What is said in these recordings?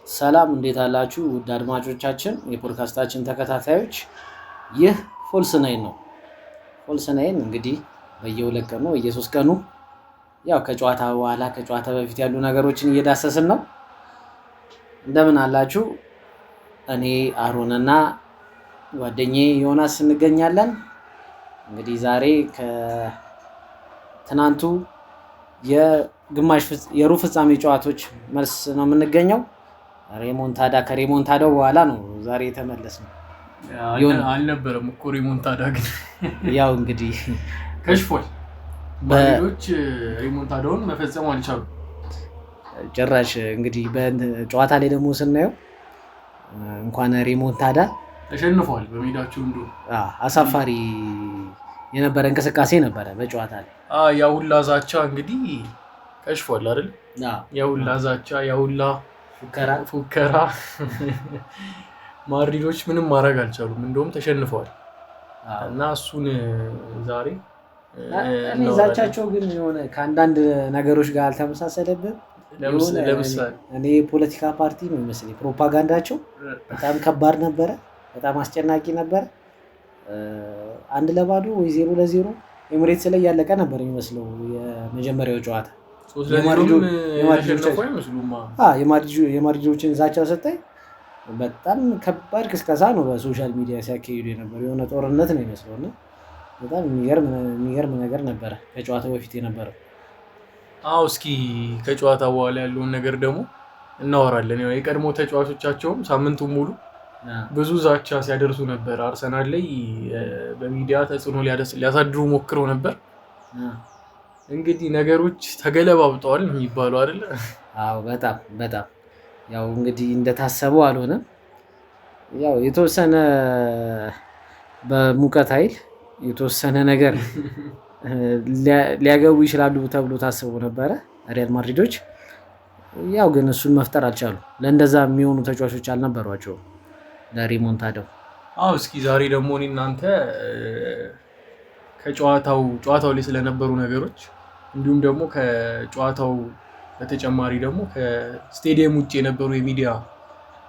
ሰላም እንዴት አላችሁ? ውድ አድማጮቻችን የፖድካስታችን ተከታታዮች፣ ይህ ፎልስ ናይን ነው። ፎልስ ናይን እንግዲህ በየሁለት ቀኑ በየሶስት ቀኑ ያው ከጨዋታ በኋላ ከጨዋታ በፊት ያሉ ነገሮችን እየዳሰስን ነው። እንደምን አላችሁ? እኔ አሮንና ጓደኛዬ ዮናስ እንገኛለን። እንግዲህ ዛሬ ከትናንቱ የሩብ ፍጻሜ ጨዋታዎች መልስ ነው የምንገኘው። ሬሞንታዳ ከሬሞንታዳው በኋላ ነው ዛሬ የተመለስነው። አልነበረም እኮ ሬሞንታዳ ግን ያው እንግዲህ ከሽፏል። ባሌሎች ሬሞንታዳውን መፈጸም አልቻሉ ጭራሽ። እንግዲህ በጨዋታ ላይ ደግሞ ስናየው እንኳን ሬሞንታዳ ተሸንፏል። በሜዳቸው እንዶ አሳፋሪ የነበረ እንቅስቃሴ ነበረ በጨዋታ ላይ። ያውላ ዛቻ እንግዲህ ከሽፏል አይደል? ያውላ ዛቻ ያውላ ፉከራ ማድሪዶች ምንም ማድረግ አልቻሉም። እንደውም ተሸንፈዋል እና እሱን ዛሬ ዛቻቸው ግን የሆነ ከአንዳንድ ነገሮች ጋር አልተመሳሰለብን። ለምሳሌ እኔ የፖለቲካ ፓርቲ ነው ይመስለኝ ፕሮፓጋንዳቸው በጣም ከባድ ነበረ፣ በጣም አስጨናቂ ነበረ። 1-0 ወይ 0-0 ኤምሬትስ ላይ ያለቀ ነበር የሚመስለው የመጀመሪያው ጨዋታ። የማድሪዶችን ዛቻ ስታይ በጣም ከባድ ቅስቀሳ ነው በሶሻል ሚዲያ ሲያካሂዱ የነበረው። የሆነ ጦርነት ነው የሚመስለው እና በጣም የሚገርም ነገር ነበረ ከጨዋታው በፊት የነበረው። እስኪ ከጨዋታ በኋላ ያለውን ነገር ደግሞ እናወራለን። ያው የቀድሞ ተጫዋቾቻቸውም ሳምንቱን ሙሉ ብዙ ዛቻ ሲያደርሱ ነበር። አርሰናል ላይ በሚዲያ ተጽዕኖ ሊያሳድሩ ሞክረው ነበር። እንግዲህ ነገሮች ተገለባብጠዋል የሚባለው አይደለ? በጣም ያው እንግዲህ እንደታሰበው አልሆነም። ያው የተወሰነ በሙቀት ኃይል የተወሰነ ነገር ሊያገቡ ይችላሉ ተብሎ ታስቦ ነበረ ሪያል ማድሪዶች። ያው ግን እሱን መፍጠር አልቻሉ። ለእንደዛ የሚሆኑ ተጫዋቾች አልነበሯቸውም ለሪሞንታዳው። እስኪ ዛሬ ደግሞ እኔ እናንተ ከጨዋታው ላይ ስለነበሩ ነገሮች እንዲሁም ደግሞ ከጨዋታው በተጨማሪ ደግሞ ከስቴዲየም ውጭ የነበሩ የሚዲያ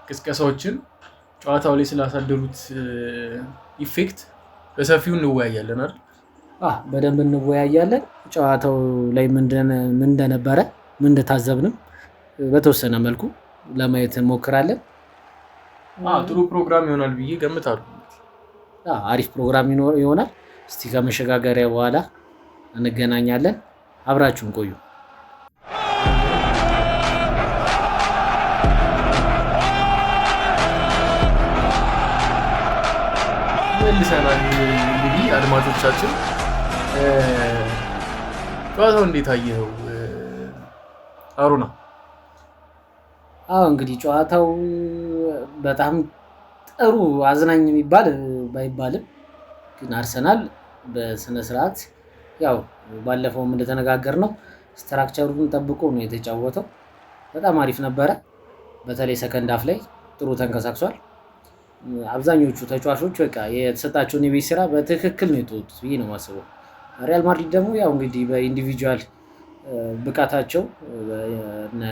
ቅስቀሳዎችን ጨዋታው ላይ ስላሳደሩት ኢፌክት በሰፊው እንወያያለን አይደል? በደንብ እንወያያለን። ጨዋታው ላይ ምን እንደነበረ ምን እንደታዘብንም በተወሰነ መልኩ ለማየት እንሞክራለን። ጥሩ ፕሮግራም ይሆናል ብዬ ገምታለሁ። አሪፍ ፕሮግራም ይሆናል። እስቲ ከመሸጋገሪያ በኋላ እንገናኛለን። አብራችሁን ቆዩ። መልሰናል። እንግዲህ አድማጮቻችን ጨዋታው እንዴት አየኸው አሩና? እንግዲህ ጨዋታው በጣም ጥሩ አዝናኝ የሚባል ባይባልም ግን አርሰናል በስነ ስርዓት ያው ባለፈውም እንደተነጋገርነው ስትራክቸሩን ጠብቆ ነው የተጫወተው። በጣም አሪፍ ነበረ። በተለይ ሰከንድ ሃፍ ላይ ጥሩ ተንቀሳቅሷል። አብዛኞቹ ተጫዋቾች በቃ የተሰጣቸውን የቤት ስራ በትክክል ነው የተወጡት ብዬ ነው የማስበው። ሪያል ማድሪድ ደግሞ ያው እንግዲህ በኢንዲቪጁዋል ብቃታቸው በነ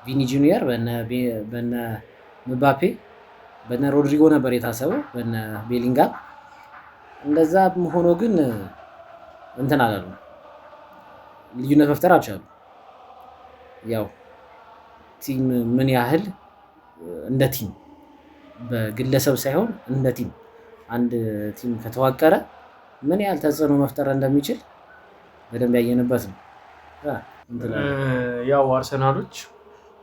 ቪኒ ጁኒየር በነ ምባፔ በነ ሮድሪጎ ነበር የታሰበው፣ በነ ቤሊንጋም እንደዛ ሆኖ ግን እንትን አላሉ፣ ልዩነት መፍጠር አልቻሉ። ያው ቲም ምን ያህል እንደ ቲም በግለሰብ ሳይሆን እንደ ቲም አንድ ቲም ከተዋቀረ ምን ያህል ተጽዕኖ መፍጠር እንደሚችል በደንብ ያየንበት ነው። ያው አርሰናሎች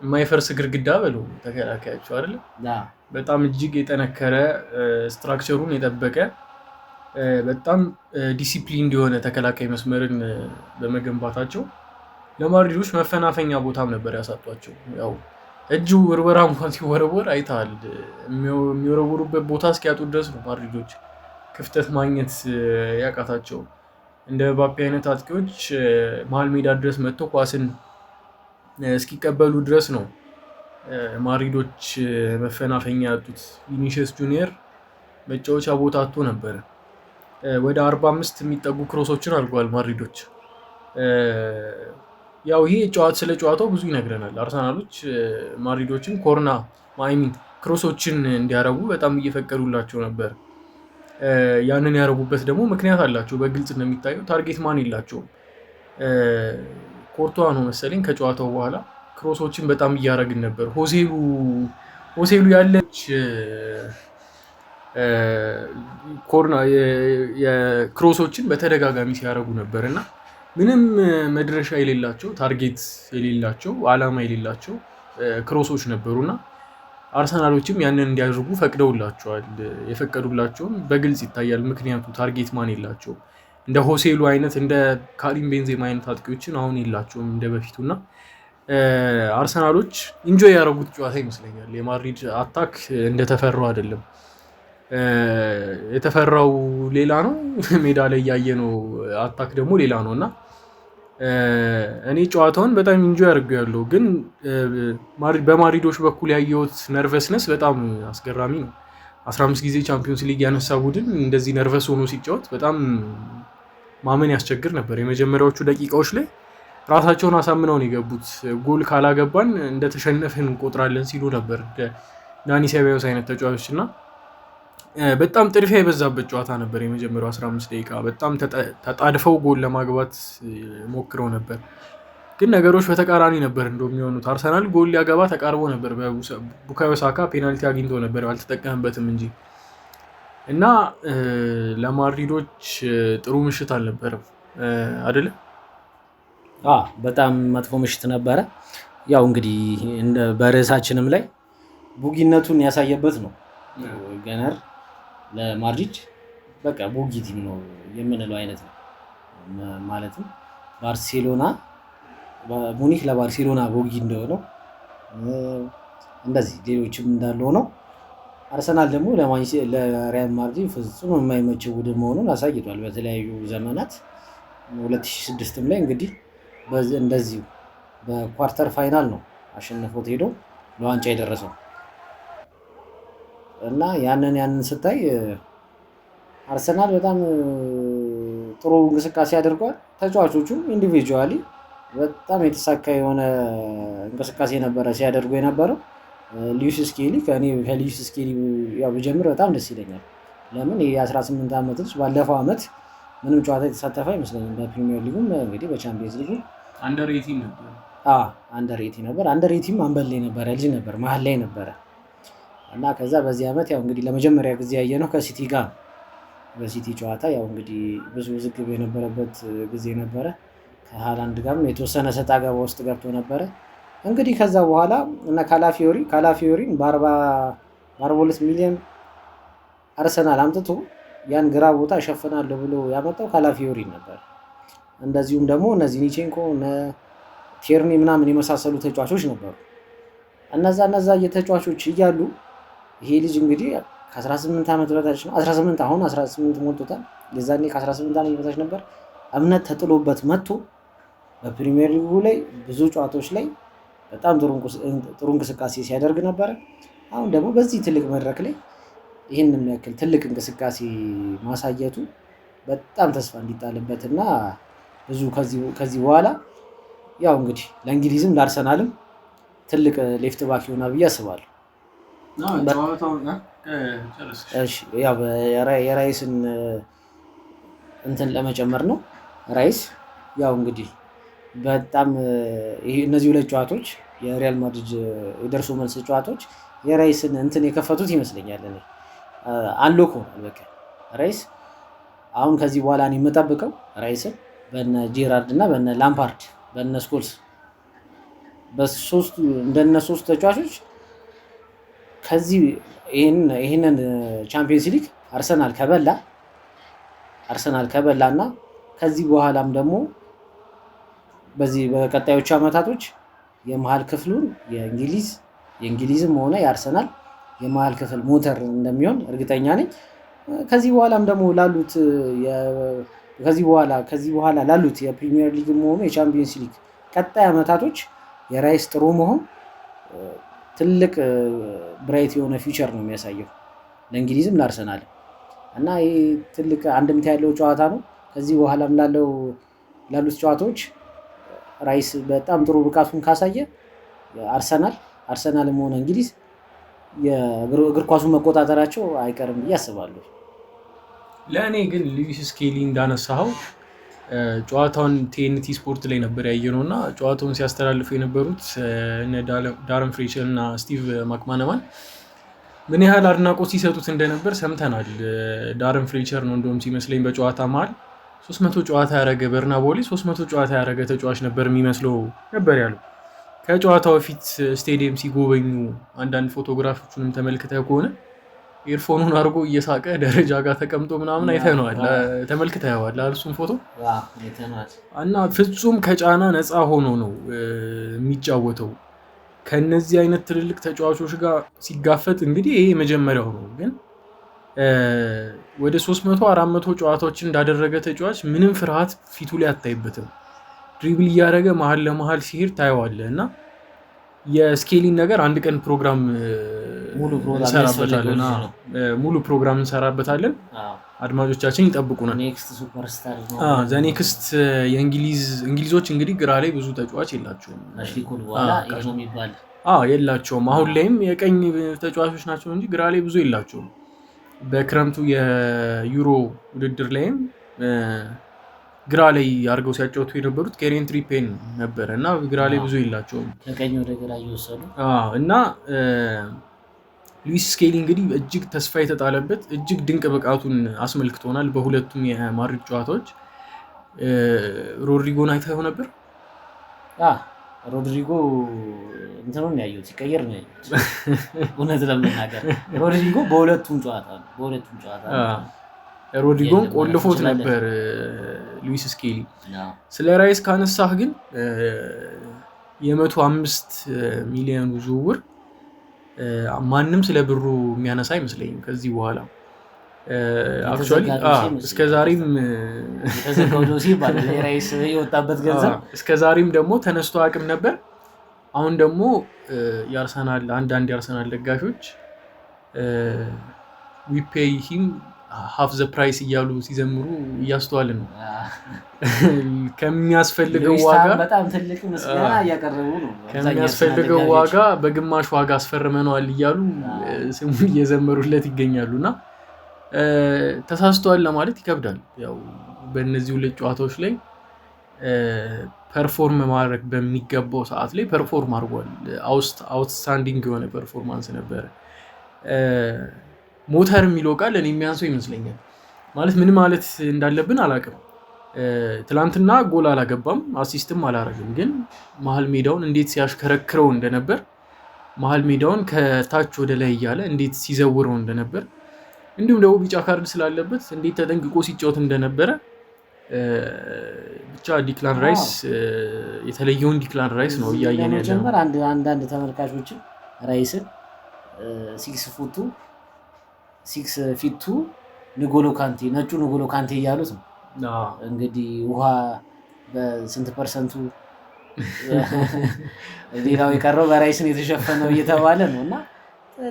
የማይፈርስ ግድግዳ በሉ ተከላካያቸው አይደል? በጣም እጅግ የጠነከረ ስትራክቸሩን የጠበቀ በጣም ዲሲፕሊን እንዲሆነ ተከላካይ መስመርን በመገንባታቸው ለማድሪዶች መፈናፈኛ ቦታም ነበር ያሳጧቸው። ያው እጁ ውርወራ እንኳን ሲወረወር አይተሃል። የሚወረውሩበት ቦታ እስኪያጡ ድረስ ነው ማድሪዶች ክፍተት ማግኘት ያቃታቸው። እንደ ባፔ አይነት አጥቂዎች መሀል ሜዳ ድረስ መጥተው ኳስን እስኪቀበሉ ድረስ ነው ማድሪዶች መፈናፈኛ ያጡት። ቪኒሺየስ ጁኒየር መጫወቻ ቦታ አጥቶ ነበረ። ወደ 45 የሚጠጉ ክሮሶችን አድርገዋል ማድሪዶች። ያው ይሄ ስለ ጨዋታው ብዙ ይነግረናል። አርሰናሎች ማድሪዶችን ኮርና ማይሚን ክሮሶችን እንዲያረጉ በጣም እየፈቀዱላቸው ነበር። ያንን ያረጉበት ደግሞ ምክንያት አላቸው። በግልጽ እንደሚታየው ታርጌት ማን የላቸውም። ኮርቷ ነው መሰለኝ ከጨዋታው በኋላ ክሮሶችን በጣም እያረግን ነበር። ሆሴሉ ያለች ኮርና የክሮሶችን በተደጋጋሚ ሲያረጉ ነበር እና ምንም መድረሻ የሌላቸው ታርጌት የሌላቸው አላማ የሌላቸው ክሮሶች ነበሩና አርሰናሎችም ያንን እንዲያደርጉ ፈቅደውላቸዋል። የፈቀዱላቸውም በግልጽ ይታያል። ምክንያቱ ታርጌት ማን የላቸው እንደ ሆሴሉ አይነት እንደ ካሪም ቤንዜማ አይነት አጥቂዎችን አሁን የላቸውም እንደ በፊቱና አርሰናሎች ኢንጆይ ያደረጉት ጨዋታ ይመስለኛል። የማድሪድ አታክ እንደተፈራው አይደለም። የተፈራው ሌላ ነው፣ ሜዳ ላይ ያየነው አታክ ደግሞ ሌላ ነው እና እኔ ጨዋታውን በጣም ኢንጆይ አድርጌያለሁ። ግን በማድሪዶች በኩል ያየሁት ነርቨስነስ በጣም አስገራሚ ነው። 15 ጊዜ ቻምፒዮንስ ሊግ ያነሳ ቡድን እንደዚህ ነርቨስ ሆኖ ሲጫወት በጣም ማመን ያስቸግር ነበር። የመጀመሪያዎቹ ደቂቃዎች ላይ ራሳቸውን አሳምነው ነው የገቡት። ጎል ካላገባን እንደተሸነፍን እንቆጥራለን ሲሉ ነበር ዳኒ ሴባዮስ አይነት ተጫዋቾች እና በጣም ጥድፊያ የበዛበት ጨዋታ ነበር። የመጀመሪያው 15 ደቂቃ በጣም ተጣድፈው ጎል ለማግባት ሞክረው ነበር፣ ግን ነገሮች በተቃራኒ ነበር እንደሚሆኑት። አርሰናል ጎል ሊያገባ ተቃርቦ ነበር። ቡካዮ ሳካ ፔናልቲ አግኝቶ ነበር አልተጠቀምበትም እንጂ እና ለማድሪዶች ጥሩ ምሽት አልነበረም አይደለም። በጣም መጥፎ ምሽት ነበረ። ያው እንግዲህ በርዕሳችንም ላይ ቡጊነቱን ያሳየበት ነው። ገነር ለማድሪድ በቃ ቡጊ ቲም ነው የምንለው አይነት ነው። ማለትም ባርሴሎና ሙኒክ ለባርሴሎና ቡጊ እንደሆነው እንደዚህ ሌሎችም እንዳለ ሆነው አርሰናል ደግሞ ለሪያል ማድሪድ ፍጹም የማይመቸው ቡድን መሆኑን አሳይቷል በተለያዩ ዘመናት። 2006 ላይ እንግዲህ እንደዚሁ በኳርተር ፋይናል ነው አሸንፎት ሄዶ ለዋንጫ የደረሰው እና ያንን ስታይ አርሰናል በጣም ጥሩ እንቅስቃሴ አድርጓል። ተጫዋቾቹም ኢንዲቪጁዋሊ በጣም የተሳካ የሆነ እንቅስቃሴ ነበረ ሲያደርጉ የነበረው። ሉዊስ ስኬሊ ከሉዊስ ስኬሊ ያው ብጀምር በጣም ደስ ይለኛል። ለምን የ18 ዓመት ልጅ ባለፈው ዓመት ምንም ጨዋታ የተሳተፈ አይመስለኝም። በፕሪሚየር ሊጉም እንግዲህ በቻምፒየንስ ሊጉ አንደር 18 ነበር። አንደር 18 አንበል ላይ ነበረ፣ ልጅ ነበር፣ መሀል ላይ ነበረ እና ከዛ በዚህ ዓመት ያው እንግዲህ ለመጀመሪያ ጊዜ ያየነው ከሲቲ ጋር በሲቲ ጨዋታ ያው እንግዲህ ብዙ ውዝግብ የነበረበት ጊዜ ነበረ። ከሃላንድ ጋርም የተወሰነ ሰጣ ገባ ውስጥ ገብቶ ነበረ። እንግዲህ ከዛ በኋላ እና ካላፊዮሪን በ42 ሚሊዮን አርሰናል አምጥቶ ያን ግራ ቦታ እሸፍናለሁ ብሎ ያመጣው ካላፊዮሪን ነበር። እንደዚሁም ደግሞ እነ ዚንቼንኮ እነ ቴርኒ ምናምን የመሳሰሉ ተጫዋቾች ነበሩ። እነዛ የተጫዋቾች እያሉ ይሄ ልጅ እንግዲህ ከ18 ዓመት በታች ነው። 18 አሁን 18 ሞልቶታል። የዛኔ ከ18 ዓመት በታች ነበር። እምነት ተጥሎበት መጥቶ በፕሪሚየር ሊጉ ላይ ብዙ ጨዋታዎች ላይ በጣም ጥሩ እንቅስቃሴ ሲያደርግ ነበረ። አሁን ደግሞ በዚህ ትልቅ መድረክ ላይ ይህን የሚያክል ትልቅ እንቅስቃሴ ማሳየቱ በጣም ተስፋ እንዲጣልበትና ብዙ ከዚህ በኋላ ያው እንግዲህ ለእንግሊዝም ለአርሰናልም ትልቅ ሌፍት ባክ ይሆናል ብዬ አስባለሁ። ያው የራይስን እንትን ለመጨመር ነው። ራይስ ያው እንግዲህ በጣም እነዚህ ሁለት ጨዋታዎች የሪያል ማድሪድ የደርሶ መልስ ጨዋታዎች የራይስን እንትን የከፈቱት ይመስለኛል። እኔ አንሎክ ሆኗል በቃ ራይስ። አሁን ከዚህ በኋላ እኔ የምጠብቀው ራይስን በነ ጄራርድ እና በነ ላምፓርድ በነ ስኮልስ እንደነ ሶስት ተጫዋቾች ከዚህ ይሄንን ቻምፒየንስ ሊግ አርሰናል ከበላ እና ከዚህ በኋላም ደግሞ በዚህ በቀጣዮቹ አመታቶች የመሃል ክፍሉን የእንግሊዝም ሆነ የአርሰናል የመሃል ክፍል ሞተር እንደሚሆን እርግጠኛ ነኝ። ከዚህ በኋላም ደግሞ ከዚህ በኋላ ላሉት የፕሪሚየር ሊግም ሆነ የቻምፒየንስ ሊግ ቀጣይ አመታቶች የራይስ ጥሩ መሆን ትልቅ ብራይት የሆነ ፊውቸር ነው የሚያሳየው ለእንግሊዝም ለአርሰናል እና ይህ ትልቅ አንድምታ ያለው ጨዋታ ነው። ከዚህ በኋላም ላሉት ጨዋታዎች ራይስ በጣም ጥሩ ብቃቱን ካሳየ አርሰናልም ሆነ እንግሊዝ የእግር ኳሱን መቆጣጠራቸው አይቀርም ብዬ አስባለሁ። ለእኔ ግን ሉዊስ ስኬሊ እንዳነሳኸው ጨዋታውን ቲኤንቲ ስፖርት ላይ ነበር ያየነው እና ጨዋታውን ሲያስተላልፉ የነበሩት ዳረን ፍሌቸር እና ስቲቭ ማክማነማን ምን ያህል አድናቆት ሲሰጡት እንደነበር ሰምተናል። ዳረን ፍሌቸር ነው እንደውም ሲመስለኝ በጨዋታ መሀል 300 ጨዋታ ያደረገ በርናባው ላይ 300 ጨዋታ ያደረገ ተጫዋች ነበር የሚመስለው ነበር ያለው። ከጨዋታው በፊት ስቴዲየም ሲጎበኙ አንዳንድ ፎቶግራፎቹንም ተመልክተህ ከሆነ ኤርፎኑን አድርጎ እየሳቀ ደረጃ ጋር ተቀምጦ ምናምን አይተነዋል፣ ተመልክተዋል እሱን ፎቶ እና ፍጹም ከጫና ነፃ ሆኖ ነው የሚጫወተው። ከነዚህ አይነት ትልልቅ ተጫዋቾች ጋር ሲጋፈጥ እንግዲህ ይሄ መጀመሪያው ነው። ግን ወደ 300-400 ጨዋታዎችን እንዳደረገ ተጫዋች ምንም ፍርሃት ፊቱ ላይ አታይበትም። ድሪብል እያደረገ መሀል ለመሀል ሲሄድ ታየዋለህ እና የስኬሊን ነገር አንድ ቀን ፕሮግራም እንሰራበታለን። አድማጮቻችን ይጠብቁናል። ዘኔክስት እንግሊዞች እንግዲህ ግራ ላይ ብዙ ተጫዋች የላቸውም የላቸውም። አሁን ላይም የቀኝ ተጫዋቾች ናቸው እንጂ ግራ ላይ ብዙ የላቸውም። በክረምቱ የዩሮ ውድድር ላይም ግራ ላይ አድርገው ሲያጫወቱ የነበሩት ኬሪን ትሪፔን ነበረ እና ግራ ላይ ብዙ የላቸውም ከቀኝ ወደ ግራ እየወሰዱ እና ሉዊስ ስኬሊ እንግዲህ እጅግ ተስፋ የተጣለበት እጅግ ድንቅ ብቃቱን አስመልክቶናል በሁለቱም የማድሪድ ጨዋታዎች። ሮድሪጎን አይተኸው ነበር? ሮድሪጎ እንትኑን ያየሁት ሲቀየር ነው ያየሁት። እውነት ለመናገር ሮድሪጎ በሁለቱም ጨዋታ ሮድሪጎን ቆልፎት ነበር ሉዊስ ስኬሊ። ስለ ራይስ ካነሳህ ግን የ105 ሚሊዮን ዝውውር ማንም ስለ ብሩ የሚያነሳ አይመስለኝም ከዚህ በኋላ። እስከዛሬም ደግሞ ተነስቶ አቅም ነበር። አሁን ደግሞ አንዳንድ የአርሰናል ደጋፊዎች we pay him half the price እያሉ ሲዘምሩ እያስተዋልን ነው። ከሚያስፈልገው ዋጋ በግማሽ ዋጋ አስፈርመነዋል እያሉ ስሙን እየዘመሩለት ይገኛሉና ተሳስተዋል ለማለት ይከብዳል። ያው በእነዚህ ሁለት ጨዋታዎች ላይ ፐርፎርም ማድረግ በሚገባው ሰዓት ላይ ፐርፎርም አድርጓል። አውትስታንዲንግ የሆነ ፐርፎርማንስ ነበረ። ሞተር የሚለው ቃል እኔ የሚያንሰው ይመስለኛል። ማለት ምን ማለት እንዳለብን አላውቅም። ትላንትና ጎል አላገባም፣ አሲስትም አላረግም። ግን መሀል ሜዳውን እንዴት ሲያሽከረክረው እንደነበር፣ መሀል ሜዳውን ከታች ወደ ላይ እያለ እንዴት ሲዘውረው እንደነበር፣ እንዲሁም ደግሞ ቢጫ ካርድ ስላለበት እንዴት ተጠንቅቆ ሲጫወት እንደነበረ ብቻ ዲክላን ራይስ የተለየውን ዲክላን ራይስ ነው እያየን ያለነው። አንዳንድ ተመልካቾችን ራይስን 6 ፊቱ ንጎሎ ካንቴ ነጩ ንጎሎ ካንቴ እያሉት ነው። እንግዲህ ውሃ በስንት ፐርሰንቱ ሌላው የቀረው በራይስን የተሸፈነው እየተባለ ነው እና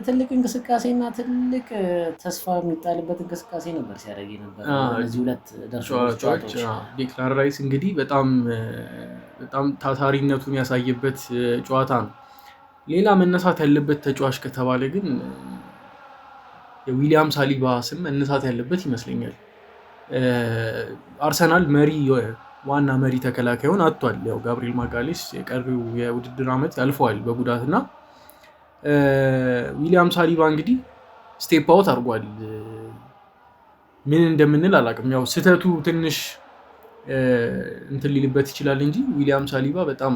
ትልቅ እንቅስቃሴና ትልቅ ተስፋ የሚጣልበት እንቅስቃሴ ነበር ሲያደርግ ነበር እነዚህ ሁለት ደርሶች። ዲክላን ራይስ እንግዲህ በጣም ታታሪነቱን ያሳየበት ጨዋታ ነው። ሌላ መነሳት ያለበት ተጫዋች ከተባለ ግን የዊሊያም ሳሊባ ስም መነሳት ያለበት ይመስለኛል። አርሰናል ዋና መሪ ተከላካዩን አጥቷል። ያው ጋብሪኤል ማጋሌስ የቀሪው የውድድር ዓመት ያልፈዋል በጉዳትና ዊሊያም ሳሊባ እንግዲህ ስቴፕ አውት አድርጓል። ምን እንደምንል አላውቅም። ያው ስህተቱ ትንሽ እንትን ሊልበት ይችላል እንጂ ዊሊያም ሳሊባ በጣም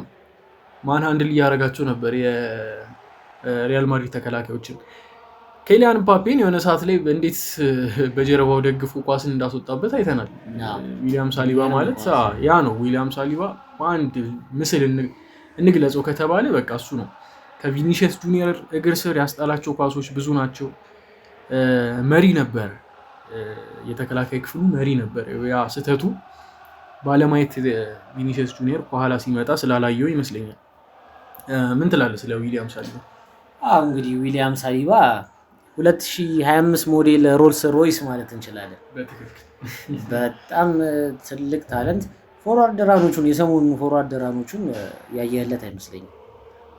ማን ሃንድል እያደረጋቸው ነበር የሪያል ማድሪድ ተከላካዮችን። ኬሊያን ምባፔን የሆነ ሰዓት ላይ እንዴት በጀርባው ደግፎ ኳስን እንዳስወጣበት አይተናል። ዊሊያም ሳሊባ ማለት ያ ነው። ዊሊያም ሳሊባ በአንድ ምስል እንግለጸው ከተባለ በቃ እሱ ነው። ከቪኒሺየስ ጁኒየር እግር ስር ያስጣላቸው ኳሶች ብዙ ናቸው። መሪ ነበር፣ የተከላካይ ክፍሉ መሪ ነበር። ያ ስህተቱ ባለማየት ቪኒሺየስ ጁኒየር ከኋላ ሲመጣ ስላላየው ይመስለኛል። ምን ትላለህ ስለ ዊሊያም ሳሊባ? እንግዲህ ዊሊያም ሳሊባ 2025 ሞዴል ሮልስ ሮይስ ማለት እንችላለን። በጣም ትልቅ ታለንት ፎርዋርድ ራኖቹን የሰሞኑን ፎርዋርድ ራኖቹን ያየህለት አይመስለኝም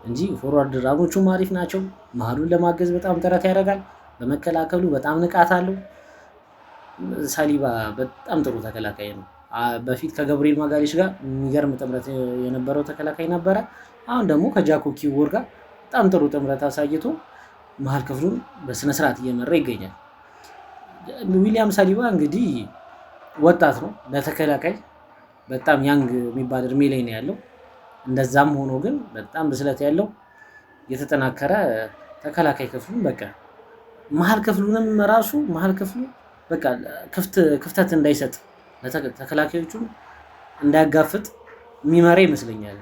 እንጂ ፎርዋርድ ራኖቹም አሪፍ ናቸው። መሀሉን ለማገዝ በጣም ጥረት ያደርጋል። በመከላከሉ በጣም ንቃት አለው። ሳሊባ በጣም ጥሩ ተከላካይ ነው። በፊት ከገብርኤል ማጋሌሽ ጋር የሚገርም ጥምረት የነበረው ተከላካይ ነበረ። አሁን ደግሞ ከጃኮ ኪዎር ጋር በጣም ጥሩ ጥምረት አሳይቶ መሀል ክፍሉን በስነስርዓት እየመራ ይገኛል። ዊሊያም ሳሊባ እንግዲህ ወጣት ነው፣ ለተከላካይ በጣም ያንግ የሚባል እድሜ ላይ ነው ያለው። እንደዛም ሆኖ ግን በጣም ብስለት ያለው የተጠናከረ ተከላካይ ክፍሉን በቃ መሀል ክፍሉንም ራሱ መሀል ክፍሉ በቃ ክፍተት እንዳይሰጥ ተከላካዮቹን እንዳያጋፍጥ የሚመራ ይመስለኛል።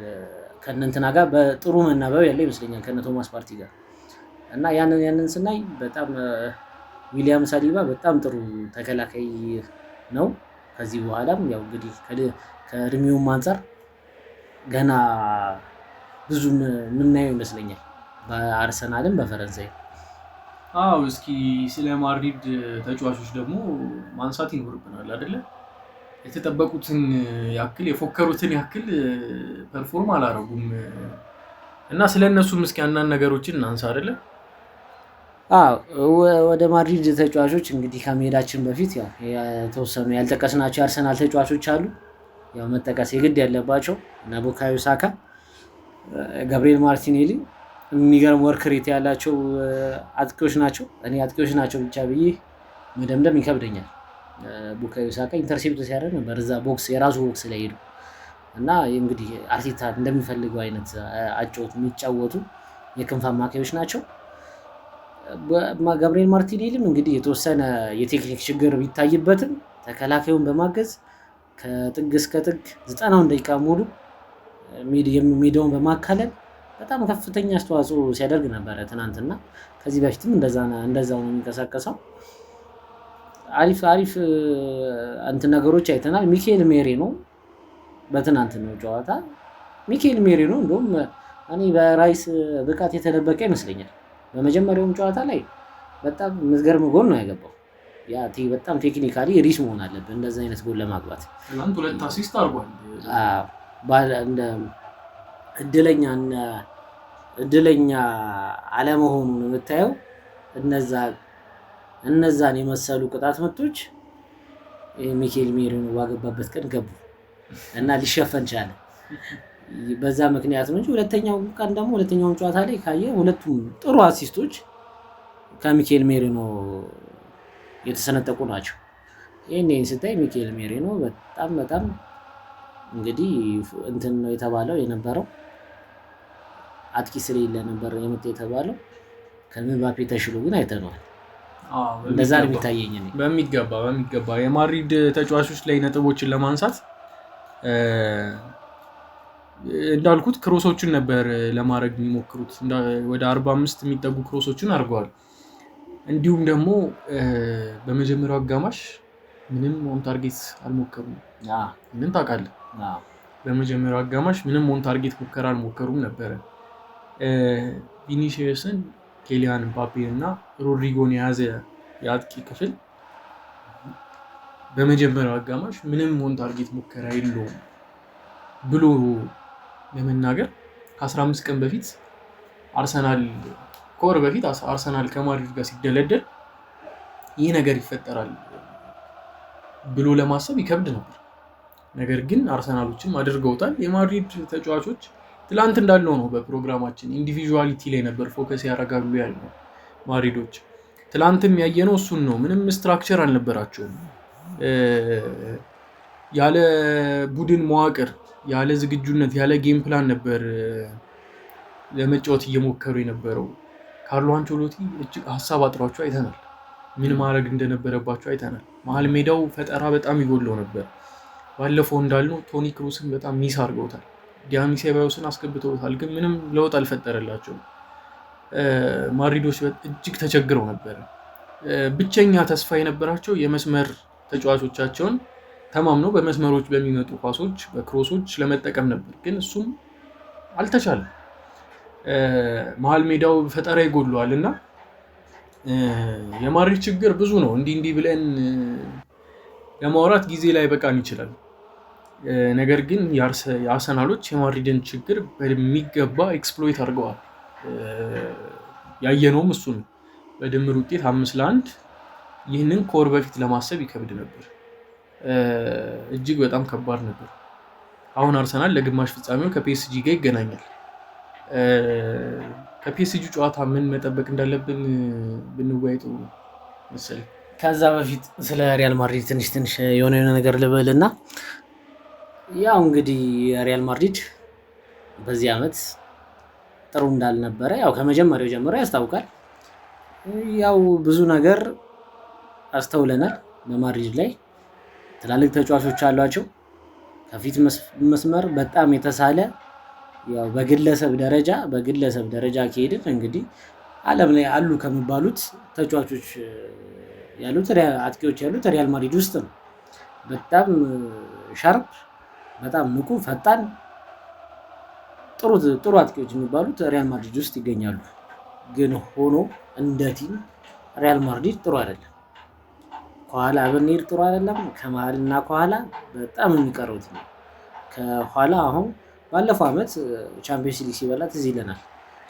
ከእነንትና ጋር በጥሩ መናበብ ያለው ይመስለኛል ከነ ቶማስ ፓርቲ ጋር እና ያንን ስናይ በጣም ዊሊያም ሳሊባ በጣም ጥሩ ተከላካይ ነው። ከዚህ በኋላም ያው እንግዲህ ከእድሜውም አንፃር ገና ብዙ የምናየው ይመስለኛል በአርሰናልም በፈረንሳይ። እስኪ ስለ ማድሪድ ተጫዋቾች ደግሞ ማንሳት ይኖርብናል አይደለ? የተጠበቁትን ያክል የፎከሩትን ያክል ፐርፎርም አላረጉም እና ስለነሱም እስኪ አንዳንድ ነገሮችን እናንሳ አይደለ? ወደ ማድሪድ ተጫዋቾች እንግዲህ ከመሄዳችን በፊት ያው የተወሰኑ ያልጠቀስናቸው የአርሰናል ተጫዋቾች አሉ። ያው መጠቀስ የግድ ያለባቸው እና ቡካዮ ሳካ፣ ገብርኤል ማርቲኔሊ የሚገርም ወርክ ሬት ያላቸው አጥቂዎች ናቸው። እኔ አጥቂዎች ናቸው ብቻ ብዬ መደምደም ይከብደኛል። ቡካዮ ሳካ ኢንተርሴፕት ሲያደርግ ነበር እዛ ቦክስ የራሱ ቦክስ ላይ ሄዱ እና እንግዲህ አርቴታ እንደሚፈልገው አይነት አጨዋወት የሚጫወቱ የክንፍ አማካዮች ናቸው። ገብርኤል ማርቲኔሊም እንግዲህ የተወሰነ የቴክኒክ ችግር ቢታይበትም ተከላካዩን በማገዝ ከጥግ እስከ ጥግ 90 ደቂቃ ሙሉ ሜዳውን በማካለል በጣም ከፍተኛ አስተዋጽኦ ሲያደርግ ነበረ ትናንትና። ከዚህ በፊትም እንደዛው ነው የሚንቀሳቀሰው። አሪፍ እንትን ነገሮች አይተናል። ሚኬል ሜሪኖ በትናንትናው ጨዋታ ሚኬል ሜሪኖ እንደውም እኔ በራይስ ብቃት የተደበቀ ይመስለኛል። በመጀመሪያውም ጨዋታ ላይ በጣም ምዝገርም ጎል ነው ያገባው። ያ በጣም ቴክኒካሊ ሪስ መሆን አለብን እንደዚህ አይነት ጎል ለማግባት። ትናንት 2 አሲስት አድርጓል። እድለኛ አለመሆኑን የምታየው እነዛን የመሰሉ ቅጣት ምቶች ሚኬል ሜሪኖ ባገባበት ቀን ገቡ እና ሊሸፈን ቻለ። በዛ ምክንያት ነው እንጂ ሁለተኛውን ጨዋታ ላይ ካየ ሁለቱም ጥሩ አሲስቶች ከሚኬል ሜሪኖ የተሰነጠቁ ናቸው። ይሄን ስታይ ሚኬል ሜሪኖ በጣም እንግዲህ እንትን ነው የተባለው የነበረው አጥቂ ስለሌለ ነበር የመጣ የተባለው ከምባፔ ተሽሎ ግን አይተነዋል። እንደዛ ነው የሚታየኝ እኔ በሚገባ የማድሪድ ተጫዋቾች ላይ ነጥቦችን ለማንሳት እንዳልኩት ክሮሶችን ነበር ለማድረግ የሚሞክሩት። ወደ 45 የሚጠጉ ክሮሶችን አድርገዋል። እንዲሁም ደግሞ በመጀመሪያው አጋማሽ ምንም ኦን ታርጌት አልሞከሩም። ምን ታውቃለህ? በመጀመሪያው አጋማሽ ምንም ኦን ታርጌት ሙከራ አልሞከሩም ነበረ። ቪኒሲየስን፣ ኬሊያን ምባፔን እና ሮድሪጎን የያዘ የአጥቂ ክፍል በመጀመሪያው አጋማሽ ምንም ኦን ታርጌት ሙከራ የለውም ብሎ ለመናገር ከ15 ቀን በፊት ከወር በፊት አርሰናል ከማድሪድ ጋር ሲደለደል ይህ ነገር ይፈጠራል ብሎ ለማሰብ ይከብድ ነበር። ነገር ግን አርሰናሎችም አድርገውታል። የማድሪድ ተጫዋቾች ትላንት እንዳለው ነው። በፕሮግራማችን ኢንዲቪዥዋሊቲ ላይ ነበር ፎከስ ያደርጋሉ ያለው ማድሪዶች። ትላንትም ያየነው እሱን ነው። ምንም ስትራክቸር አልነበራቸውም። ያለ ቡድን መዋቅር፣ ያለ ዝግጁነት፣ ያለ ጌም ፕላን ነበር ለመጫወት እየሞከሩ የነበረው። ካርሎ አንቸሎቲ እጅግ ሀሳብ አጥሯቸው አይተናል። ምን ማድረግ እንደነበረባቸው አይተናል። መሀል ሜዳው ፈጠራ በጣም ይጎለው ነበር። ባለፈው እንዳልነው ቶኒ ክሩስን በጣም ሚስ አድርገውታል። ዲያሚ ሴባዮስን አስገብተውታል፣ ግን ምንም ለውጥ አልፈጠረላቸውም። ማድሪዶች እጅግ ተቸግረው ነበር። ብቸኛ ተስፋ የነበራቸው የመስመር ተጫዋቾቻቸውን ተማምነው በመስመሮች በሚመጡ ኳሶች፣ በክሮሶች ለመጠቀም ነበር፣ ግን እሱም አልተቻለም። መሀል ሜዳው ፈጠራ ይጎለዋል እና የማድሪድ ችግር ብዙ ነው። እንዲህ ብለን ለማውራት ጊዜ ላይ በቃን ይችላል። ነገር ግን የአርሰናሎች የማድሪድን ችግር በሚገባ ኤክስፕሎይት አድርገዋል። ያየነውም እሱ ነው። በድምር ውጤት 5-1 ይህንን ከወር በፊት ለማሰብ ይከብድ ነበር። እጅግ በጣም ከባድ ነበር። አሁን አርሰናል ለግማሽ ፍጻሜው ከፒኤስጂ ጋር ይገናኛል። ከፒኤስጂ ጨዋታ ምን መጠበቅ እንዳለብን ብንወያይ ጥሩ መሰለኝ። ከዛ በፊት ስለ ሪያል ማድሪድ ትንሽ የሆነ ነገር ልበልና ያው እንግዲህ ሪያል ማድሪድ በዚህ ዓመት ጥሩ እንዳልነበረ ያው ከመጀመሪያው ጀምሮ ያስታውቃል። ያው ብዙ ነገር አስተውለናል። በማድሪድ ላይ ትላልቅ ተጫዋቾች አሏቸው። ከፊት መስመር በጣም የተሳለ ያው በግለሰብ ደረጃ ከሄድን እንግዲህ ዓለም ላይ አሉ ከሚባሉት ተጫዋቾች ያሉት አጥቂዎች ያሉት ሪያል ማድሪድ ውስጥ ነው። በጣም ሻርፕ፣ በጣም ንቁ፣ ፈጣን ጥሩ አጥቂዎች የሚባሉት ሪያል ማድሪድ ውስጥ ይገኛሉ። ግን ሆኖ እንደ ቲም ሪያል ማድሪድ ጥሩ አይደለም። ከኋላ ብንሄድ ጥሩ አይደለም። ከመሀልና ከኋላ በጣም የሚቀረው ቲም ከኋላ አሁን ባለፈው ዓመት ቻምፒየንስ ሊግ ሲበላ ትዝ ይለናል።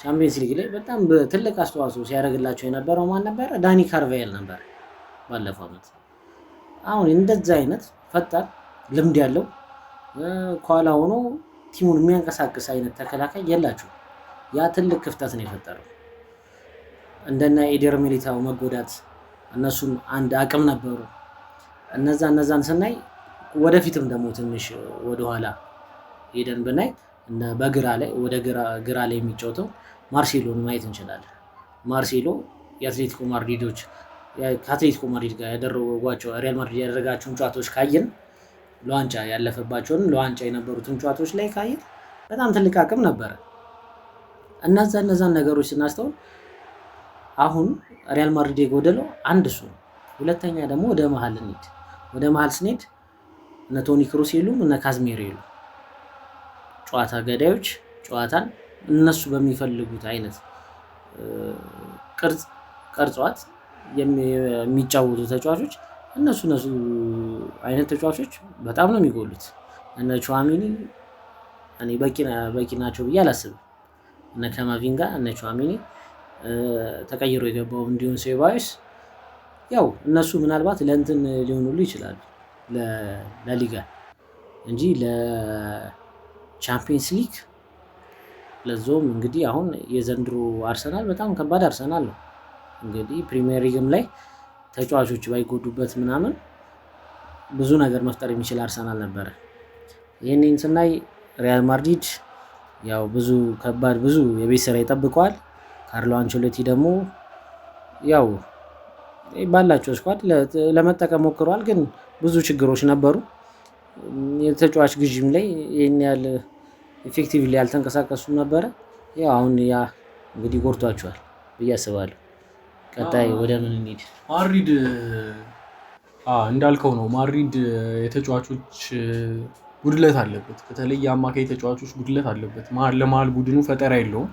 ቻምፒየንስ ሊግ ላይ በጣም ትልቅ አስተዋጽኦ ሲያደርግላቸው የነበረው ማን ነበረ? ዳኒ ካርቫያል ነበር ባለፈው ዓመት። አሁን እንደዛ አይነት ፈጣን ልምድ ያለው ከኋላ ሆኖ ቲሙን የሚያንቀሳቅስ አይነት ተከላካይ የላቸው። ያ ትልቅ ክፍተት ነው የፈጠረው። እንደነ ኤደር ሚሊታው መጎዳት እነሱም አንድ አቅም ነበሩ። እነዛን ስናይ ወደፊትም ደግሞ ትንሽ ወደኋላ ሄደን ብናይ በግራ ላይ ወደ ግራ ላይ የሚጫወተው ማርሴሎን ማየት እንችላለን። ማርሴሎ ከአትሌቲኮ ማድሪድ ጋር ያደረጓቸው ሪያል ማድሪድ ያደረጋቸውን ጨዋታዎች ካየን ለዋንጫ ያለፈባቸውን ለዋንጫ የነበሩትን ጨዋታዎች ላይ ካየን በጣም ትልቅ አቅም ነበረ። እነዛን ነገሮች ስናስተውል አሁን ሪያል ማድሪድ የጎደለው አንድ እሱ ነው። ሁለተኛ ደግሞ ወደ መሀል ስንሄድ እነ ቶኒ ክሩስ የሉም፣ እነ ካዝሜሮ የሉም። ጨዋታ ገዳዮች ጨዋታን እነሱ በሚፈልጉት አይነት ቅርጿት የሚጫወቱ ተጫዋቾች እነሱ አይነት ተጫዋቾች በጣም ነው የሚጎሉት። እነ ቹዋሚኒ እኔ በቂ ናቸው ብዬ አላስብም። እነ ካማቪንጋ እነ ቹዋሚኒ ተቀይሮ የገባው እንዲሁም ሴባዮስ ያው እነሱ ምናልባት ለእንትን ሊሆኑሉ ይችላሉ ለሊጋ እንጂ ለቻምፒየንስ ሊግ ለዞም እንግዲህ አሁን የዘንድሮ አርሰናል በጣም ከባድ አርሰናል ነው። እንግዲህ ፕሪሚየር ሊግም ላይ ተጫዋቾች ባይጎዱበት ምናምን ብዙ ነገር መፍጠር የሚችል አርሰናል ነበረ። ይህንን ስናይ ሪያል ማድሪድ ያው ብዙ የቤት ስራ ይጠብቀዋል። ካርሎ አንቸሎቲ ደግሞ ያው ባላቸው ስኳድ ለመጠቀም ሞክረዋል፣ ግን ብዙ ችግሮች ነበሩ። የተጫዋች ግዥም ላይ ይህን ያህል ኢፌክቲቭሊ ያልተንቀሳቀሱም ነበረ። ያው አሁን ያ እንግዲህ ጎርቷቸዋል ብዬ አስባለሁ። ቀጣይ ወደ ምን እንሂድ? ማድሪድ እንዳልከው ነው። ማድሪድ የተጫዋቾች ጉድለት አለበት። በተለይ የአማካይ ተጫዋቾች ጉድለት አለበት። ለመሀል ቡድኑ ፈጠራ የለውም።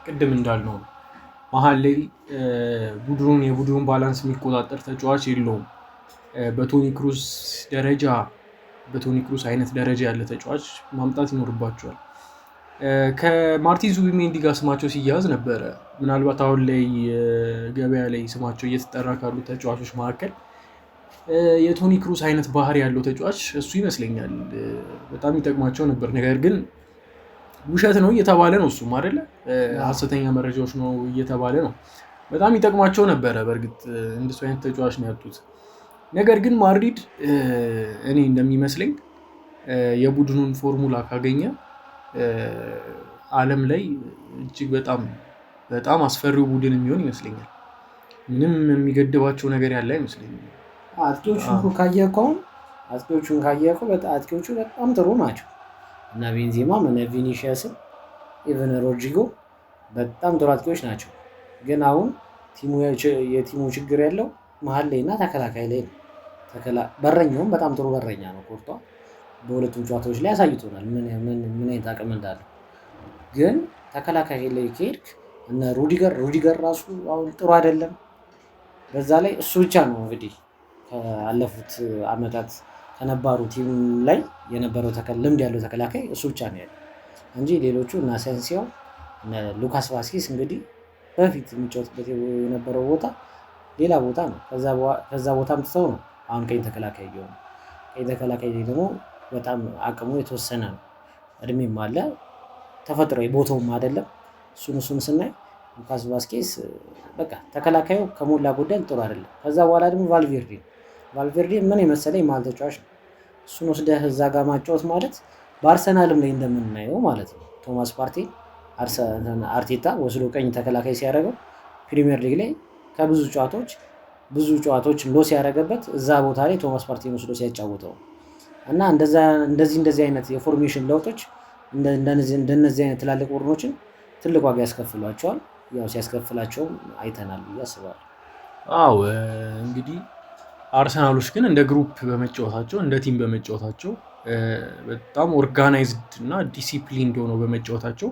ቅድም እንዳልነው ነው። መሀል ላይ የቡድኑን ባላንስ የሚቆጣጠር ተጫዋች የለውም። በቶኒ ክሩስ አይነት ደረጃ ያለ ተጫዋች ማምጣት ይኖርባቸዋል። ከማርቲን ዙቢሜንዲ ጋር ስማቸው ሲያያዝ ነበረ። ምናልባት አሁን ላይ ገበያ ላይ ስማቸው እየተጠራ ካሉ ተጫዋቾች መካከል የቶኒ ክሩስ አይነት ባህሪ ያለው ተጫዋች እሱ ይመስለኛል። በጣም ይጠቅማቸው ነበር። ነገር ግን ውሸት ነው እየተባለ ነው። እሱም አይደለ ሀሰተኛ መረጃዎች ነው እየተባለ ነው። በጣም ይጠቅማቸው ነበረ። በእርግጥ እንደሱ አይነት ተጫዋች ነው ያጡት። ነገር ግን ማድሪድ እኔ እንደሚመስለኝ የቡድኑን ፎርሙላ ካገኘ ዓለም ላይ እጅግ በጣም አስፈሪው ቡድን የሚሆን ይመስለኛል። ምንም የሚገድባቸው ነገር ያለ አይመስለኝም። አጥቂዎቹን ካየኸው አጥቂዎቹ በጣም ጥሩ ናቸው። እና ቤንዜማም እና ቪኒሺየስም ኢቨን ሮድሪጎ በጣም ጥሩ አጥቂዎች ናቸው። ግን አሁን የቲሙ ችግር ያለው መሀል ላይ እና ተከላካይ ላይ ነው። በረኛውም በጣም ጥሩ በረኛ ነው። ኮርቷ በሁለቱም ጨዋታዎች ላይ አሳይቶናል ምን አይነት አቅም እንዳለው። ግን ተከላካይ ላይ ከሄድክ እነ ሩዲገር ራሱ አሁን ጥሩ አይደለም። በዛ ላይ እሱ ብቻ ነው እንግዲህ ካለፉት ዓመታት ከነባሩ ቲም ላይ የነበረው ልምድ ያለው ተከላካይ እሱ ብቻ ነው ያለው እንጂ ሌሎቹ እና አሴንሲዮ እና ሉካስ ቫስኬዝ እንግዲህ በፊት የሚጫወትበት የነበረው ቦታ ሌላ ቦታ ነው። ከዛ ቦታ አምጥተው ነው አሁን ቀኝ ተከላካይ እየሆኑ። ቀኝ ተከላካይ ደግሞ በጣም አቅሙ የተወሰነ ነው፣ እድሜም አለ፣ ተፈጥሯዊ ቦታውም አይደለም። እሱን ስናይ ሉካስ ቫስኬዝ በቃ ተከላካዩ ከሞላ ጎደል ጥሩ አይደለም። ከዛ በኋላ ደግሞ ቫልቬርዴ ምን የመሰለ የመሀል ተጫዋች ነው። እሱን ወስደህ እዛ ጋር ማጫወት ማለት በአርሰናልም ላይ እንደምናየው ማለት ነው። ቶማስ ፓርቴ አርቴታ ወስዶ ቀኝ ተከላካይ ሲያደርገው ፕሪሚየር ሊግ ላይ ከብዙ ጨዋታዎች ሎስ ያደረገበት እዛ ቦታ ላይ ቶማስ ፓርቴን ወስዶ ሲያጫውተው እና እንደዚህ አይነት የፎርሜሽን ለውጦች እንደነዚህ አይነት ትላልቅ ቡድኖችን ትልቅ ዋጋ ያስከፍሏቸዋል። ያው ሲያስከፍላቸውም አይተናል ብዬ አስባለሁ። አዎ እንግዲህ አርሰናሎች ግን እንደ ግሩፕ በመጫወታቸው እንደ ቲም በመጫወታቸው በጣም ኦርጋናይዝድ እና ዲሲፕሊንድ ሆነው በመጫወታቸው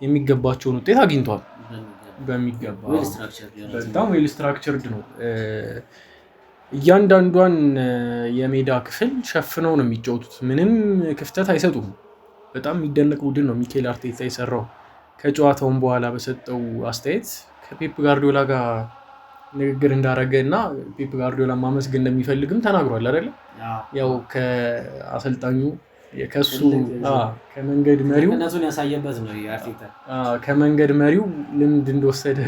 የሚገባቸውን ውጤት አግኝቷል። በሚገባ በጣም ዌል ስትራክቸርድ ነው። እያንዳንዷን የሜዳ ክፍል ሸፍነው ነው የሚጫወቱት። ምንም ክፍተት አይሰጡም። በጣም የሚደነቅ ቡድን ነው ሚኬል አርቴታ የሰራው። ከጨዋታውን በኋላ በሰጠው አስተያየት ከፔፕ ጋርዲዮላ ጋር ንግግር እንዳረገ እና ፔፕ ጋርዲዮላ ማመስገን እንደሚፈልግም ተናግሯል አይደለ? ያው ከአሰልጣኙ ከሱ ከመንገድ መሪው ያሳየበት ነው አርቴታ ከመንገድ መሪው ልምድ እንደወሰደ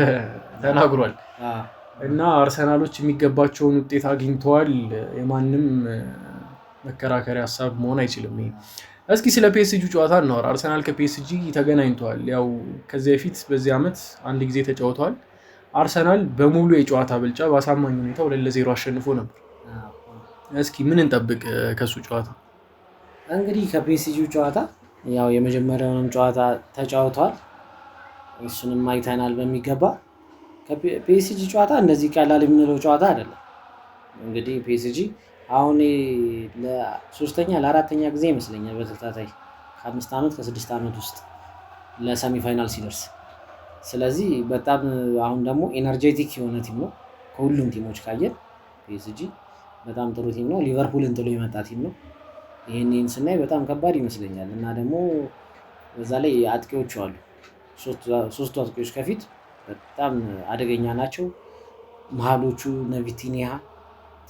ተናግሯል። እና አርሰናሎች የሚገባቸውን ውጤት አግኝተዋል። የማንም መከራከሪያ ሀሳብ መሆን አይችልም። እስኪ ስለ ፒኤስጂ ጨዋታ እናወራ። አርሰናል ከፒኤስጂ ተገናኝተዋል። ያው ከዚህ በፊት በዚህ ዓመት አንድ ጊዜ ተጫውተዋል። አርሰናል በሙሉ የጨዋታ ብልጫ በአሳማኝ ሁኔታ 2-0 አሸንፎ ነበር። እስኪ ምን እንጠብቅ ከሱ ጨዋታ? እንግዲህ ከፒኤስጂ ጨዋታ ያው የመጀመሪያውንም ጨዋታ ተጫውተዋል። እሱንም አይተናል በሚገባ። ከፒኤስጂ ጨዋታ እንደዚህ ቀላል የምንለው ጨዋታ አይደለም። እንግዲህ ፒኤስጂ አሁን ለሶስተኛ ለአራተኛ ጊዜ ይመስለኛል በተከታታይ ከ5 ዓመት ከ6 ዓመት ውስጥ ለሰሚ ፋይናል ሲደርስ። ስለዚህ በጣም አሁን ደግሞ ኤነርጄቲክ የሆነ ቲም ነው። ከሁሉም ቲሞች ካየን ፒኤስጂ በጣም ጥሩ ቲም ነው። ሊቨርፑልን ጥሎ የመጣ ቲም ነው። ይህንን ስናይ በጣም ከባድ ይመስለኛል። እና ደግሞ በዛ ላይ አጥቂዎቹ አሉ። ሶስቱ አጥቂዎች ከፊት በጣም አደገኛ ናቸው። መሀሎቹ እነ ቪቲኒያ፣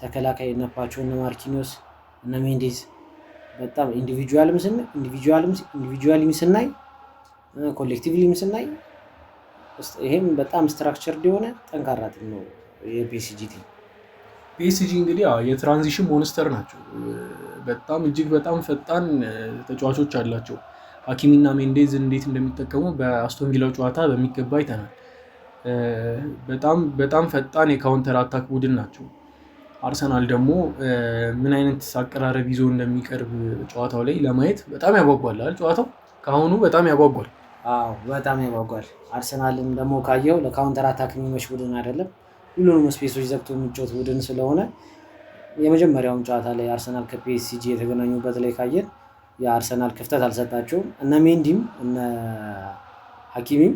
ተከላካይ እነ ፓቾ፣ እነ ማርኪኒዮስ፣ እነ ሜንዴዝ በጣም ኢንዲቪጁዋሊም ስናይ ኮሌክቲቭሊም ስናይ ይሄም በጣም ስትራክቸርድ የሆነ ጠንካራ ቲም ነው የፒኤስጂ ቲም። ፒኤስጂ እንግዲህ የትራንዚሽን ሞንስተር ናቸው። በጣም እጅግ በጣም ፈጣን ተጫዋቾች አላቸው። ሀኪሚና ሜንዴዝ እንዴት እንደሚጠቀሙ በአስቶን ቪላው ጨዋታ በሚገባ አይተናል። በጣም ፈጣን የካውንተር አታክ ቡድን ናቸው። አርሰናል ደግሞ ምን አይነት አቀራረብ ይዞ እንደሚቀርብ ጨዋታው ላይ ለማየት በጣም ያጓጓል። ጨዋታው ከአሁኑ በጣም ያጓጓል። አዎ በጣም ያጓጓል። አርሰናልም ደግሞ ካየው ለካውንተር አታክ የሚመች ቡድን አይደለም። ሁሉንም ስፔሶች ዘግቶ የሚጫወት ቡድን ስለሆነ የመጀመሪያውን ጨዋታ ላይ አርሰናል ከፒኤስጂ የተገናኙበት ላይ ካየን የአርሰናል ክፍተት አልሰጣቸውም። እነ ሜንዲም እነ ሀኪሚም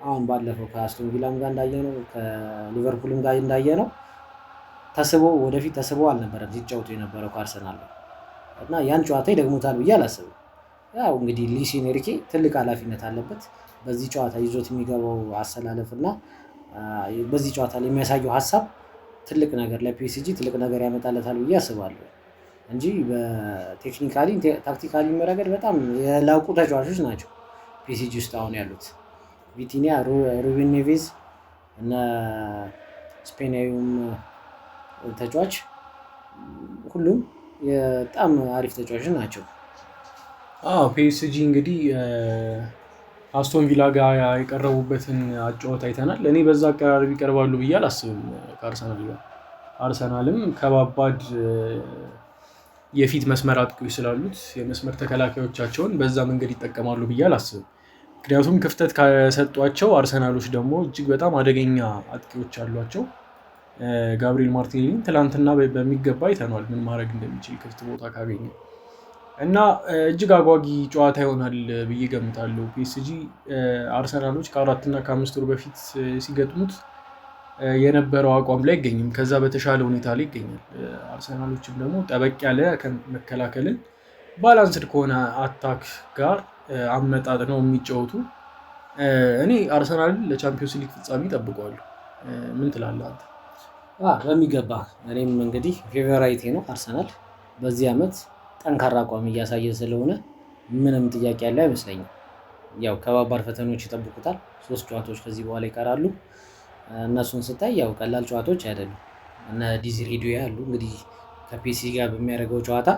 አሁን ባለፈው ከአስቶን ቪላም ጋር እንዳየነው ከሊቨርፑልም ጋር እንዳየነው ወደፊት ተስበው አልነበረም ሲጫወቱ የነበረው ከአርሰናል እና ያን ጨዋታ ይደግሙታል ብዬ አላስብም። ያው እንግዲህ ሉዊስ ኤንሪኬ ትልቅ ኃላፊነት አለበት። በዚህ ጨዋታ ይዞት የሚገባው አሰላለፍ እና በዚህ ጨዋታ ላይ የሚያሳየው ሀሳብ ትልቅ ነገር ለፒኤስጂ ትልቅ ነገር ያመጣለታል ብዬ አስባለሁ እንጂ በቴክኒካሊ ታክቲካሊ ረገድ በጣም የላቁ ተጫዋቾች ናቸው ፒኤስጂ ውስጥ አሁን ያሉት። ቪቲኒያ፣ ሩቤን ኔቬዝ እና ስፔናዊውም ተጫዋች ሁሉም በጣም አሪፍ ተጫዋቾች ናቸው። ፒኤስጂ እንግዲህ አስቶን ቪላ ጋር የቀረቡበትን አጨዋወት አይተናል። እኔ በዛ አቀራረብ ይቀርባሉ ብዬ አላስብም ከአርሰናል ጋር። አርሰናልም ከባባድ የፊት መስመር አጥቂዎች ስላሉት የመስመር ተከላካዮቻቸውን በዛ መንገድ ይጠቀማሉ ብዬ አላስብም። ምክንያቱም ክፍተት ከሰጧቸው አርሰናሎች ደግሞ እጅግ በጣም አደገኛ አጥቂዎች አሏቸው። ጋብሪኤል ማርቲኔሊን ትላንትና በሚገባ አይተነዋል ምን ማድረግ እንደሚችል ክፍት ቦታ ካገኘ እና እጅግ አጓጊ ጨዋታ ይሆናል ብዬ ገምታለሁ። ፒኤስጂ አርሰናሎች ከ4 እና ከ5 ወር በፊት ሲገጥሙት የነበረው አቋም ላይ አይገኝም። ከዛ በተሻለ ሁኔታ ላይ ይገኛል። አርሰናሎችም ደግሞ ጠበቅ ያለ መከላከልን ባላንስድ ከሆነ አታክ ጋር አመጣጥ ነው የሚጫወቱ። እኔ አርሰናልን ለቻምፒዮንስ ሊግ ፍጻሜ ጠብቀዋለሁ። ምን ትላለህ አንተ? በሚገባ እኔም እንግዲህ ፌቨራይቴ ነው አርሰናል። በዚህ ዓመት ጠንካራ አቋም እያሳየ ስለሆነ ምንም ጥያቄ ያለው አይመስለኝም። ያው ከባባድ ፈተኖች ይጠብቁታል። 3 ጨዋታዎች ከዚህ በኋላ ይቀራሉ። እነሱን ስታይ ያው ቀላል ጨዋታዎች አይደሉም። እነ ዲዚሬ ዱዌ ያሉ እንግዲህ ከፒሲ ጋር በሚያደርገው ጨዋታ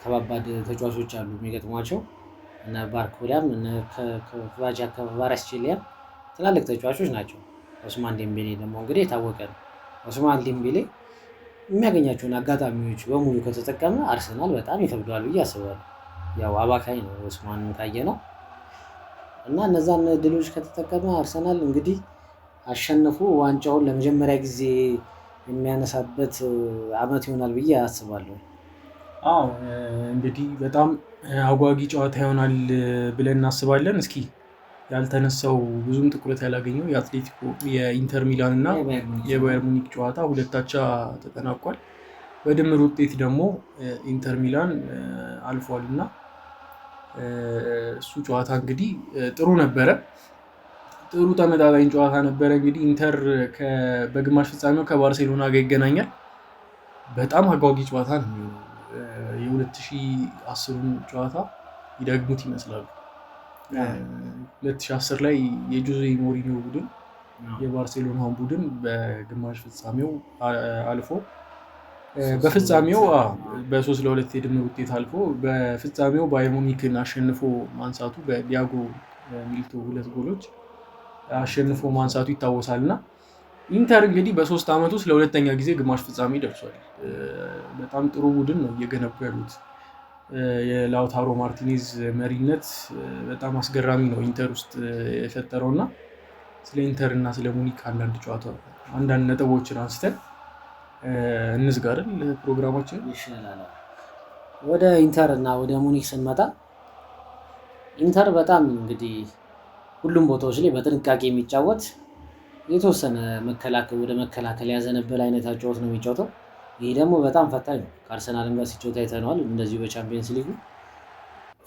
ከባባድ ተጫዋቾች አሉ የሚገጥሟቸው። እነ ባርኮላም እነ ከቫራስኬሊያም ትላልቅ ተጫዋቾች ናቸው። ኦስማን ዴምቤሌ ደግሞ እንግዲህ የታወቀ ነው። ኦስማን ዴምቤሌ የሚያገኛቸውን አጋጣሚዎች በሙሉ ከተጠቀመ አርሰናል በጣም ይከብደዋል ብዬ አስባለሁ። ያው አባካኝ ነው ኦስማን ካየ ነው እና እነዛን ድሎች ከተጠቀመ አርሰናል እንግዲህ አሸንፎ ዋንጫውን ለመጀመሪያ ጊዜ የሚያነሳበት ዓመት ይሆናል ብዬ አስባለሁ። እንግዲህ በጣም አጓጊ ጨዋታ ይሆናል ብለን እናስባለን። እስኪ ያልተነሳው ብዙም ትኩረት ያላገኘው የአትሌቲኮ የኢንተር ሚላን እና የባየር ሙኒክ ጨዋታ 2-2 ተጠናቋል። በድምር ውጤት ደግሞ ኢንተር ሚላን አልፏል እና እሱ ጨዋታ እንግዲህ ጥሩ ነበረ። ጥሩ ተመጣጣኝ ጨዋታ ነበረ። እንግዲህ ኢንተር በግማሽ ፍጻሜው ከባርሴሎና ጋር ይገናኛል። በጣም አጓጊ ጨዋታ ነው የሚሆነው። የ2010 ጨዋታ ይደግሙት ይመስላሉ። 2010 ላይ የጆዜ ሞሪኒዮ ቡድን የባርሴሎናን ቡድን በግማሽ ፍጻሜው አልፎ በፍጻሜው በ3-2 የድምር ውጤት አልፎ በፍጻሜው ባየር ሙኒክን አሸንፎ ማንሳቱ በዲያጎ ሚሊቶ 2 ጎሎች አሸንፎ ማንሳቱ ይታወሳል እና ኢንተር እንግዲህ በ3 ዓመት ውስጥ ለሁለተኛ ጊዜ ግማሽ ፍጻሜ ደርሷል። በጣም ጥሩ ቡድን ነው እየገነቡ ያሉት። የላውታሮ ማርቲኔዝ መሪነት በጣም አስገራሚ ነው ኢንተር ውስጥ የፈጠረው እና ስለ ኢንተር እና ስለ ሙኒክ አንዳንድ ነጥቦችን አንስተን እንዝጋር ፕሮግራማችን ይሻላል። ወደ ኢንተር እና ወደ ሙኒክ ስንመጣ ኢንተር በጣም እንግዲህ ሁሉም ቦታዎች ላይ በጥንቃቄ የሚጫወት የተወሰነ ወደ መከላከል ያዘነበለ አይነት አጫወት ነው የሚጫወተው። ይሄ ደግሞ በጣም ፈታኝ ነው። ከአርሰናልም ጋር ሲጫወት አይተነዋል። እንደዚሁ በቻምፒየንስ ሊጉ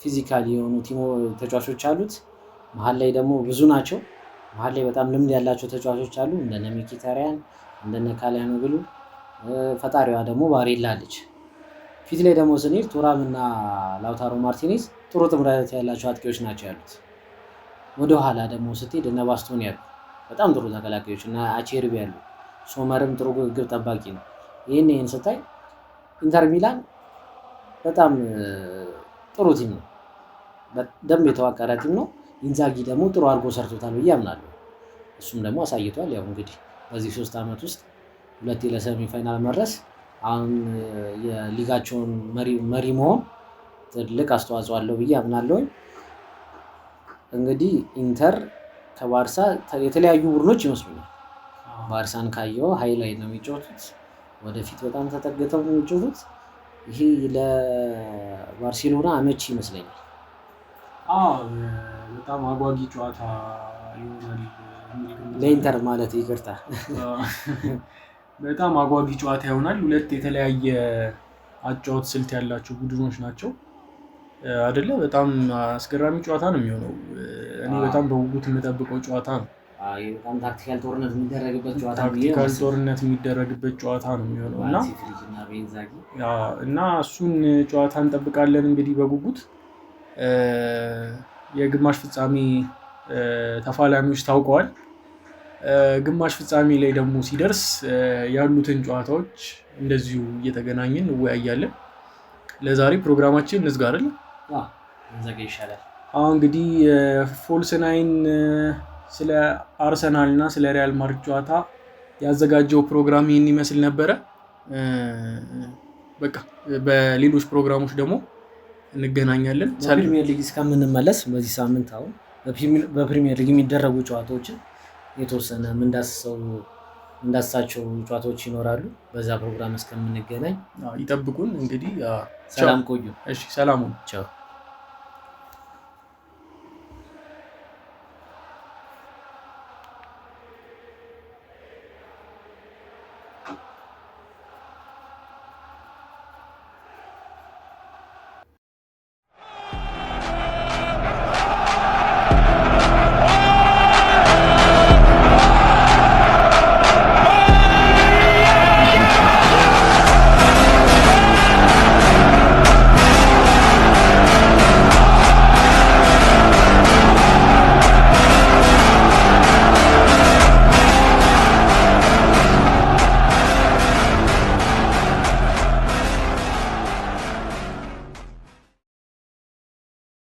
ፊዚካሊ የሆኑ ተጫዋቾች አሉት። መሀል ላይ ደግሞ ብዙ ናቸው። መሀል ላይ በጣም ልምድ ያላቸው ተጫዋቾች አሉ። እንደነ ሚኪታሪያን እንደነ ካሊያኖግሉ፣ ፈጣሪዋ ደግሞ ባሬላ አለች። ፊት ላይ ደግሞ ስንሄድ ቱራም እና ላውታሮ ማርቲኔዝ ጥሩ ጥምረት ያላቸው አጥቂዎች ናቸው ያሉት። ወደኋላ ደግሞ ስትሄድ እነ ባስቶኒ ያሉ በጣም ጥሩ ተከላካዮች እና አቼርቢ ያሉ፣ ሶመርም ጥሩ ግብ ጠባቂ ነው። ይህን ስታይ ኢንተር ሚላን በጣም ጥሩ ቲም ነው። በደንብ የተዋቀረ ቲም ነው። ኢንዛጊ ደግሞ ጥሩ አድርጎ ሰርቶታል ብዬ አምናለሁ። እሱም ደግሞ አሳይቷል። ያው እንግዲህ በዚህ 3 ዓመት ውስጥ 2 ለሰሚ ፋይናል መድረስ፣ አሁን የሊጋቸውን መሪ መሆን ትልቅ አስተዋጽኦ አለው ብዬ አምናለሁ። እንግዲህ ኢንተር ከባርሳ የተለያዩ ቡድኖች ይመስሉኛል። ባርሳን ካየው ሃይላይት ነው የሚጫወቱት። ወደፊት በጣም ተጠግተው ነው የሚጫወቱት። ይሄ ለባርሴሎና አመቺ ይመስለኛል። በጣም አጓጊ ጨዋታ ይሆናል። ለኢንተር ማለት ይቅርታ፣ በጣም አጓጊ ጨዋታ ይሆናል። 2 የተለያየ አጫወት ስልት ያላቸው ቡድኖች ናቸው አይደለ? በጣም አስገራሚ ጨዋታ ነው የሚሆነው። እኔ በጣም በጉጉት የምጠብቀው ጨዋታ ነው። በጣም ታክቲካል ጦርነት የሚደረግበት ጨዋታ ነው የሚሆነው እና እሱን ጨዋታ እንጠብቃለን እንግዲህ በጉጉት። የግማሽ ፍጻሜ ተፋላሚዎች ታውቀዋል። ግማሽ ፍጻሜ ላይ ደግሞ ሲደርስ ያሉትን ጨዋታዎች እንደዚሁ እየተገናኘን እንወያያለን። ለዛሬ ፕሮግራማችን እንዝጋ አይደል? ይሻላል። እንግዲህ ፎልስ ናይን ስለ አርሰናል እና ስለ ሪያል ማድሪድ ጨዋታ ያዘጋጀው ፕሮግራም ይህን ይመስል ነበረ። በቃ በሌሎች ፕሮግራሞች ደግሞ እንገናኛለን። ፕሪሚየር ሊግ እስከምንመለስ በዚህ ሳምንት አሁን በፕሪሚየር ሊግ የሚደረጉ ጨዋታዎችን የተወሰነ እንዳሳቸው ጨዋታዎች ይኖራሉ። በዛ ፕሮግራም እስከምንገናኝ ይጠብቁን። እንግዲህ ሰላም ቆዩ። እሺ፣ ሰላም ሁኑ። ቻው።